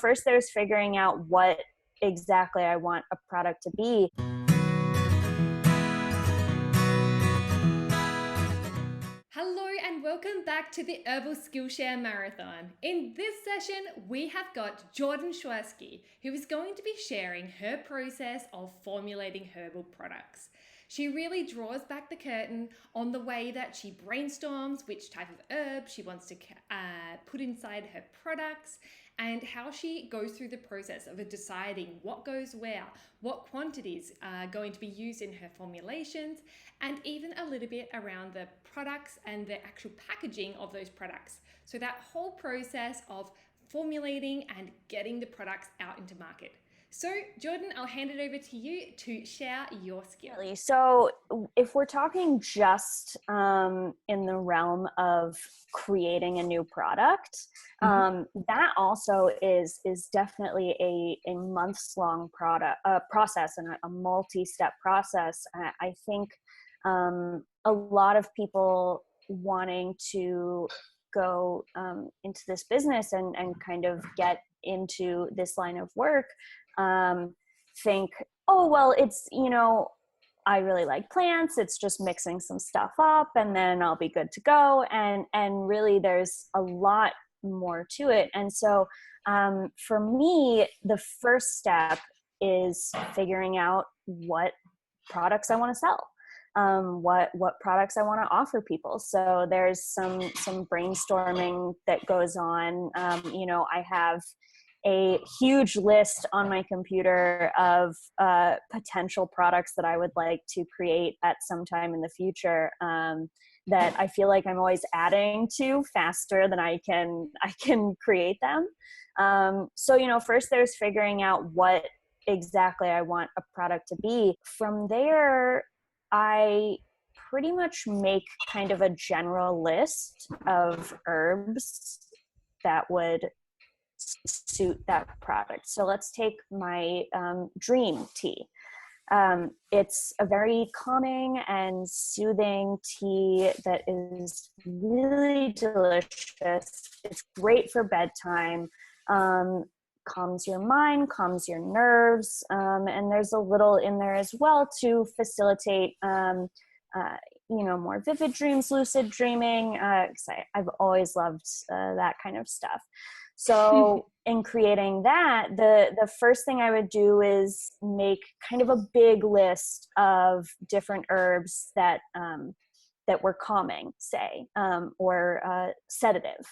first there's figuring out what exactly I want a product to be. Hello and welcome back to the Herbal Skillshare Marathon. In this session, we have got Jordyn Schwersky, who is going to be sharing her process of formulating herbal products. She really draws back the curtain on the way that she brainstorms which type of herb she wants to put inside her products, and how she goes through the process of deciding what goes where, what quantities are going to be used in her formulations, and even a little bit around the products and the actual packaging of those products. So that whole process of formulating and getting the products out into market. So Jordyn, I'll hand it over to you to share your skill. So if we're talking just in the realm of creating a new product, that also is definitely a months long process and a multi-step process. I think a lot of people wanting to go into this business and kind of get into this line of work think, oh, well, it's, I really like plants. It's just mixing some stuff up and then I'll be good to go. And really there's a lot more to it. And so for me, the first step is figuring out what products I want to sell. What products I want to offer people. So there's some brainstorming that goes on. I have a huge list on my computer of potential products that I would like to create at some time in the future, that I feel like I'm always adding to faster than I can create them. So first there's figuring out what exactly I want a product to be. From there, I pretty much make kind of a general list of herbs that would suit that product. So let's take my dream tea. It's a very calming and soothing tea that is really delicious. It's great for bedtime. Calms your mind, calms your nerves, and there's a little in there as well to facilitate more vivid dreams, lucid dreaming. I've always loved that kind of stuff. So in creating that, the first thing I would do is make kind of a big list of different herbs that were calming, say, or sedative.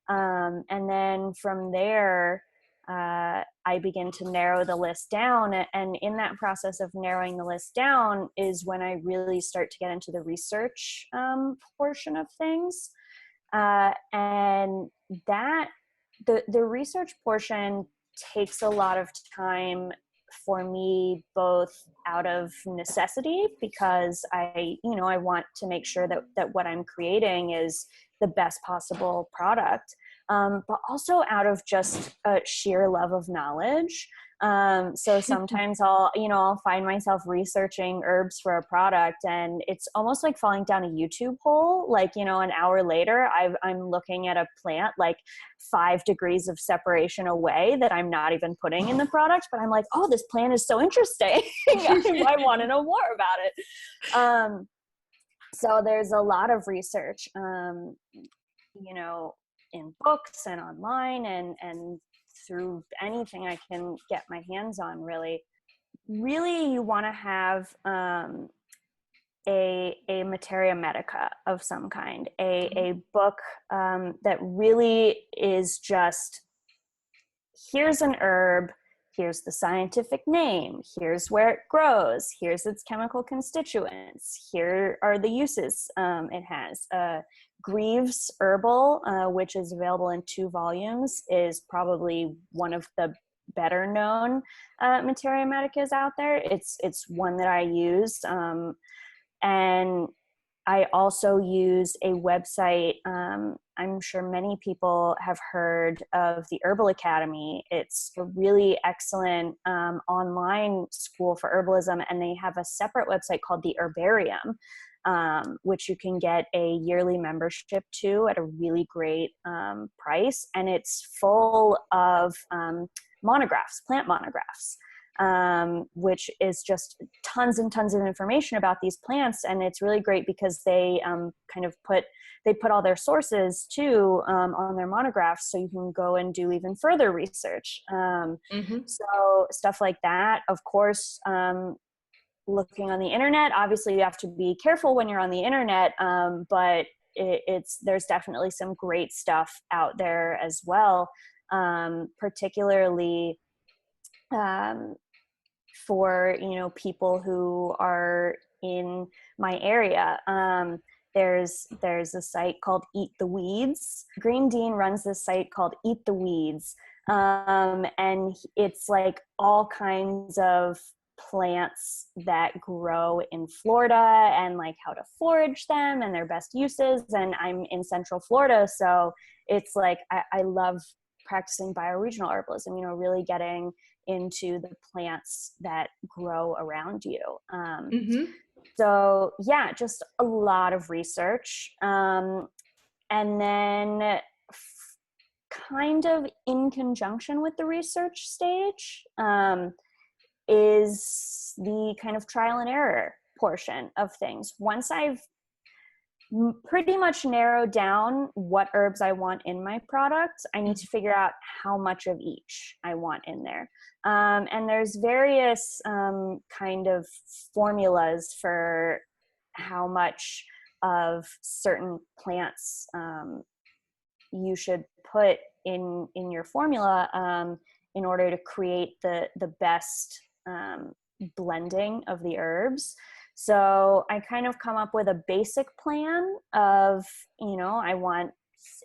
And then from there, I begin to narrow the list down. And in that process of narrowing the list down is when I really start to get into the research portion of things. And that the research portion takes a lot of time for me, both out of necessity, because I want to make sure that what I'm creating is the best possible product, but also out of just a sheer love of knowledge. So sometimes I'll find myself researching herbs for a product, and it's almost like falling down a YouTube hole. Like, an hour later, I'm looking at a plant like 5 degrees of separation away that I'm not even putting in the product, but I'm like, oh, this plant is so interesting. I want to know more about it. So there's a lot of research, in books and online and through anything I can get my hands on, really. Really, you want to have a materia medica of some kind, a book that really is just, here's an herb, here's the scientific name, here's where it grows, here's its chemical constituents, here are the uses it has. Greaves Herbal, which is available in 2 volumes, is probably one of the better known materia medicas out there. It's one that I use, and I also use a website. I'm sure many people have heard of the Herbal Academy. It's a really excellent online school for herbalism, and they have a separate website called the Herbarium. which you can get a yearly membership to at a really great price. And it's full of monographs, plant monographs, which is just tons and tons of information about these plants. And it's really great because they put all their sources too on their monographs, so you can go and do even further research. So stuff like that. Of course, looking on the internet, obviously you have to be careful when you're on the internet, but there's definitely some great stuff out there as well, particularly for people who are in my area. There's a site called Eat the Weeds. Green Dean runs this site called Eat the Weeds, and it's like all kinds of plants that grow in Florida and like how to forage them and their best uses. And I'm in Central Florida, so it's like I love practicing bioregional herbalism, really getting into the plants that grow around you. So yeah, just a lot of research. And then kind of in conjunction with the research stage, is the kind of trial and error portion of things. Once I've pretty much narrowed down what herbs I want in my product, I need to figure out how much of each I want in there. And there's various kind of formulas for how much of certain plants you should put in your formula in order to create the best blending of the herbs. So I kind of come up with a basic plan of, I want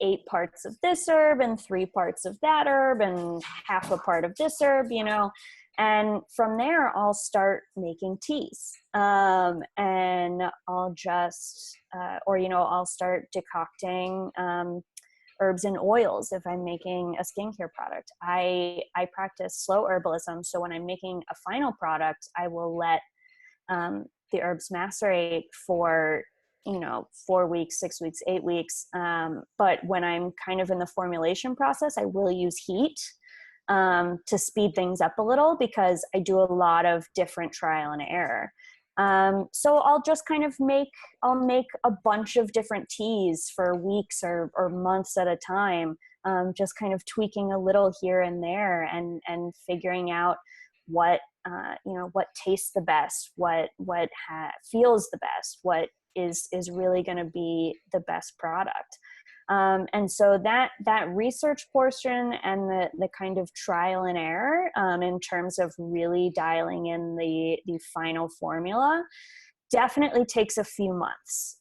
8 parts of this herb and 3 parts of that herb and half a part of this herb, and from there I'll start making teas. And I'll just, I'll start decocting herbs and oils if I'm making a skincare product. I practice slow herbalism, so when I'm making a final product, I will let the herbs macerate for 4 weeks, 6 weeks, 8 weeks. But when I'm kind of in the formulation process, I will use heat to speed things up a little, because I do a lot of different trial and error. So I'll just kind of make a bunch of different teas for weeks or months at a time, just kind of tweaking a little here and there, and figuring out what tastes the best, what feels the best, what is really going to be the best product. And so that research portion and the kind of trial and error in terms of really dialing in the final formula definitely takes a few months,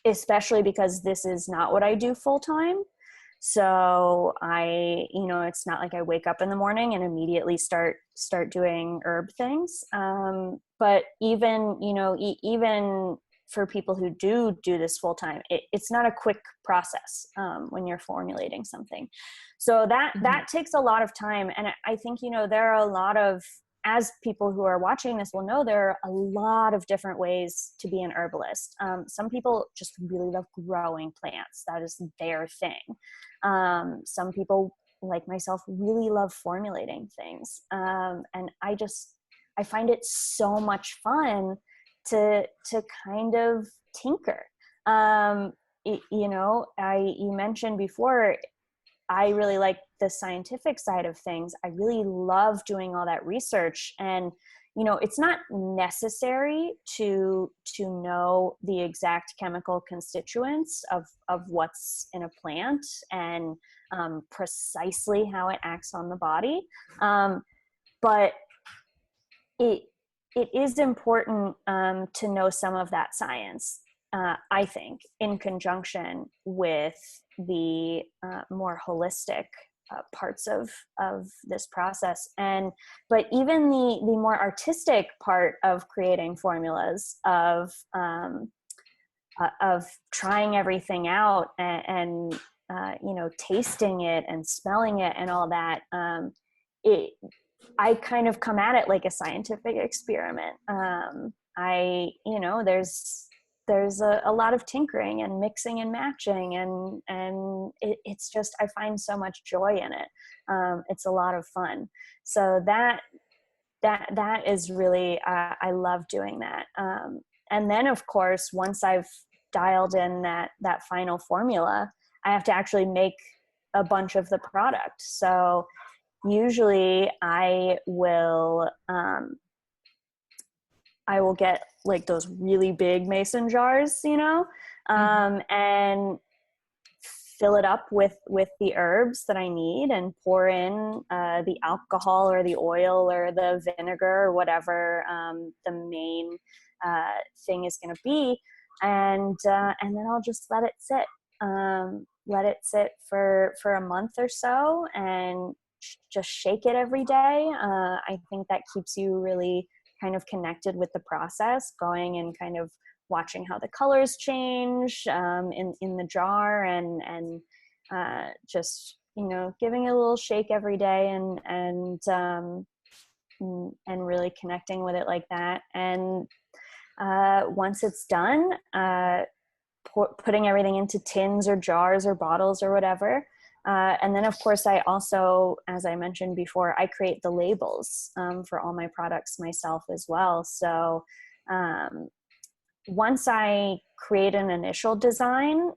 especially because this is not what I do full time. So it's not like I wake up in the morning and immediately start doing herb things. But even for people who do this full time, it's not a quick process when you're formulating something. So that takes a lot of time. And I think, there are a lot of, as people who are watching this will know, there are a lot of different ways to be an herbalist. Some people just really love growing plants. That is their thing. Some people, like myself, really love formulating things. And I find it so much fun to kind of tinker. You mentioned before, I really like the scientific side of things. I really love doing all that research, and it's not necessary to know the exact chemical constituents of what's in a plant and precisely how it acts on the body, but it is important to know some of that science, I think, in conjunction with the more holistic parts of this process. But even the more artistic part of creating formulas, of trying everything out and tasting it and smelling it and all that, I kind of come at it like a scientific experiment. there's a lot of tinkering and mixing and matching, and it's just, I find so much joy in it. It's a lot of fun. So that is really, I love doing that. And then of course, once I've dialed in that final formula, I have to actually make a bunch of the product. So usually I will get like those really big mason jars, and fill it up with the herbs that I need, and pour in the alcohol or the oil or the vinegar or whatever the main thing is going to be, and then I'll just let it sit for a month or so, and just shake it every day. I think that keeps you really kind of connected with the process, going and kind of watching how the colors change in the jar, and just giving it a little shake every day, and really connecting with it like that. And once it's done, putting everything into tins or jars or bottles or whatever. And then of course I also, as I mentioned before, I create the labels for all my products myself as well. So once I create an initial design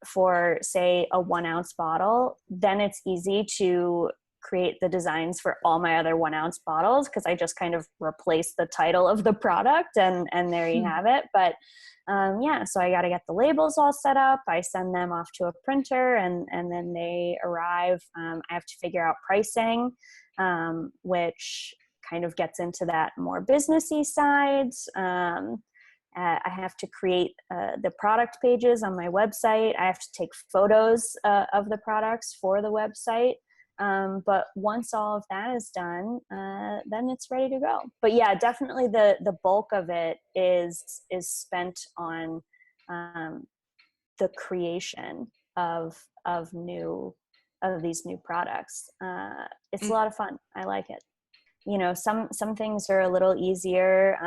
for, say, a 1 ounce bottle, then it's easy to create the designs for all my other 1 ounce bottles, because I just kind of replace the title of the product, and there you have it. But so I got to get the labels all set up. I send them off to a printer, and then they arrive. I have to figure out pricing, which kind of gets into that more businessy side. I have to create the product pages on my website. I have to take photos of the products for the website. But once all of that is done, then it's ready to go. But yeah, definitely the bulk of it is spent on the creation of these new products. It's a lot of fun. I like it. Some things are a little easier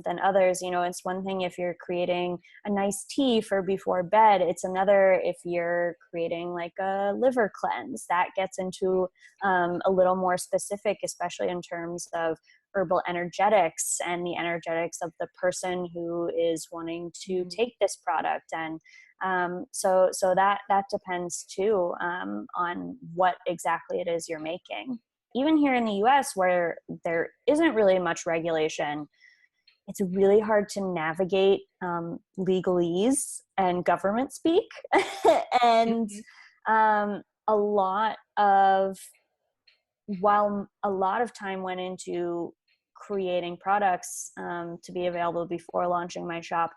than others. It's one thing if you're creating a nice tea for before bed. It's another if you're creating like a liver cleanse. That gets into a little more specific, especially in terms of herbal energetics and the energetics of the person who is wanting to take this product. And so that depends too on what exactly it is you're making. Even here in the US, where there isn't really much regulation, it's really hard to navigate legalese and government speak. And while a lot of time went into creating products to be available before launching my shop,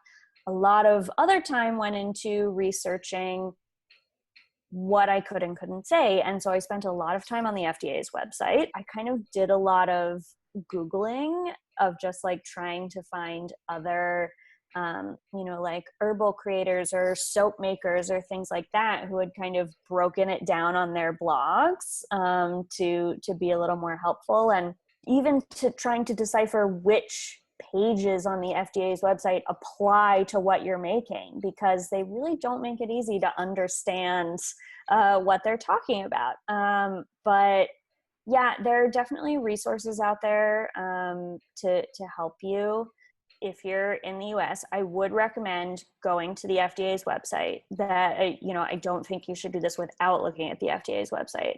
a lot of other time went into researching what I could and couldn't say. And so I spent a lot of time on the FDA's website. I kind of did a lot of Googling of just like trying to find other, like herbal creators or soap makers or things like that who had kind of broken it down on their blogs to be a little more helpful, and even to trying to decipher which pages on the FDA's website apply to what you're making, because they really don't make it easy to understand what they're talking about. But yeah, there are definitely resources out there to help you. If you're in the US, I would recommend going to the FDA's website. That I don't think you should do this without looking at the FDA's website.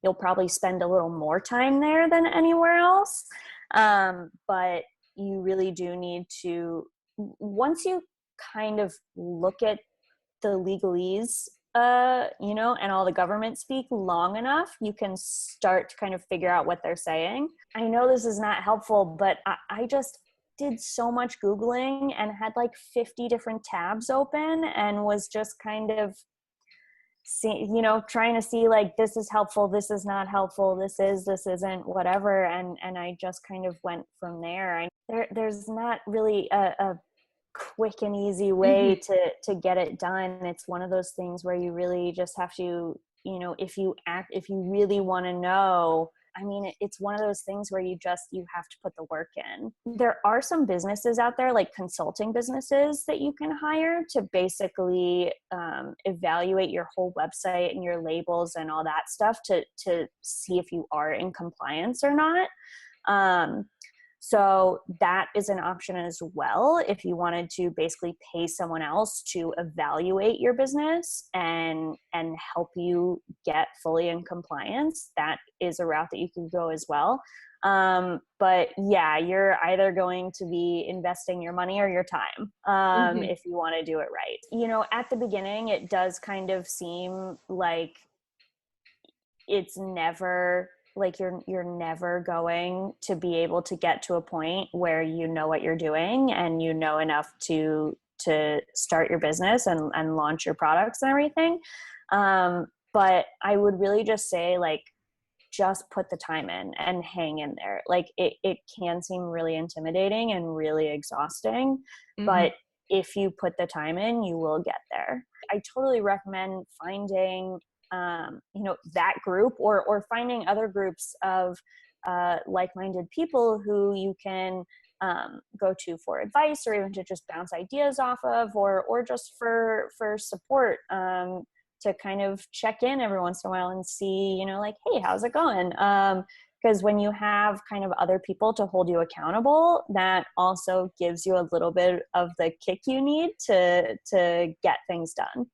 You'll probably spend a little more time there than anywhere else, but you really do need to, once you kind of look at the legalese, and all the government speak long enough, you can start to kind of figure out what they're saying. I know this is not helpful, but I just did so much Googling and had like 50 different tabs open, and was just kind of trying to see like, this is helpful, this is not helpful, this isn't, whatever. And I just kind of went from there. There's not really a quick and easy way to get it done. It's one of those things where you really just have to, if you really want to know I mean, it's one of those things where you have to put the work in. There are some businesses out there, like consulting businesses, that you can hire to basically evaluate your whole website and your labels and all that stuff to see if you are in compliance or not. So that is an option as well. If you wanted to basically pay someone else to evaluate your business and help you get fully in compliance, that is a route that you can go as well. But yeah, you're either going to be investing your money or your time, if you want to do it right. You know, at the beginning, it does kind of seem like it's never, like you're never going to be able to get to a point where you know what you're doing and you know enough to start your business and launch your products and everything. But I would really just say, like, just put the time in and hang in there. Like it can seem really intimidating and really exhausting, but if you put the time in, you will get there. I totally recommend finding that group or finding other groups of like-minded people who you can go to for advice, or even to just bounce ideas off of, or just for support, to kind of check in every once in a while and see, like, hey, how's it going? Because when you have kind of other people to hold you accountable, that also gives you a little bit of the kick you need to get things done.